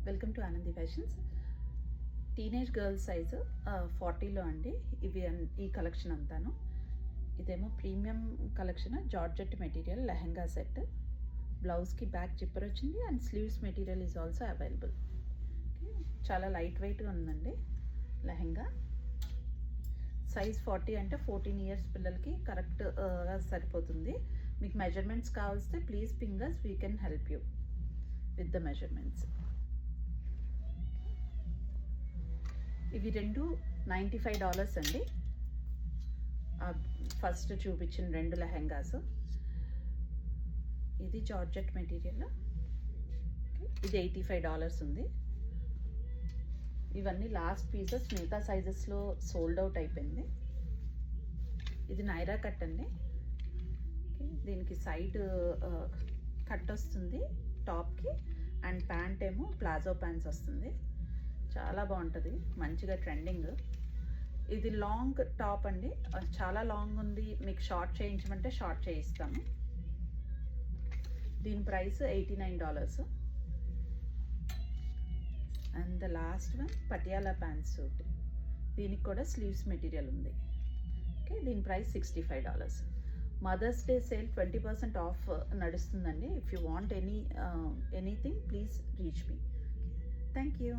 Welcome to Anandi fashions. Teenage girls size 40లో అండి. ఈ కలెక్షన్ అంతాను. ఇదేమో premium collection, georgette material lehenga set. బ్లౌజ్కి బ్యాక్ జిప్పర్ వచ్చింది and sleeves material is also available. చాలా లైట్ వెయిట్గా ఉందండి లెహెంగా. సైజ్ 40 అంటే 14 ఇయర్స్ పిల్లలకి కరెక్ట్ సరిపోతుంది. మీకు మెజర్మెంట్స్ కావాల్స్తే please ping us, we can help you with the measurements. ఇవి రెండు $95 అండి. ఫస్ట్ చూపించిన రెండు లెహెంగాస్. ఇది జార్జెట్ మెటీరియల్, ఇది $85 ఉంది. ఇవన్నీ లాస్ట్ పీసెస్, మిగతా సైజెస్లో సోల్డ్ అవుట్ అయిపోయింది. ఇది నైరా కట్ అండి. దీనికి సైడ్ కట్ వస్తుంది టాప్కి, అండ్ ప్యాంట్ ఏమో ప్లాజో ప్యాంట్స్ వస్తుంది. చాలా బాగుంటుంది, మంచిగా ట్రెండింగ్. ఇది లాంగ్ టాప్ అండి, చాలా లాంగ్ ఉంది. మీకు షార్ట్ చేయించమంటే షార్ట్ చేయిస్తాము. దీని price $89. And the last one Patiala pant suit. దీనికి కూడా స్లీవ్స్ మెటీరియల్ ఉంది. ఓకే, దీని price $65. Mother's day sale 20% off నడుస్తుందండి. If you want anything please reach me. Thank you.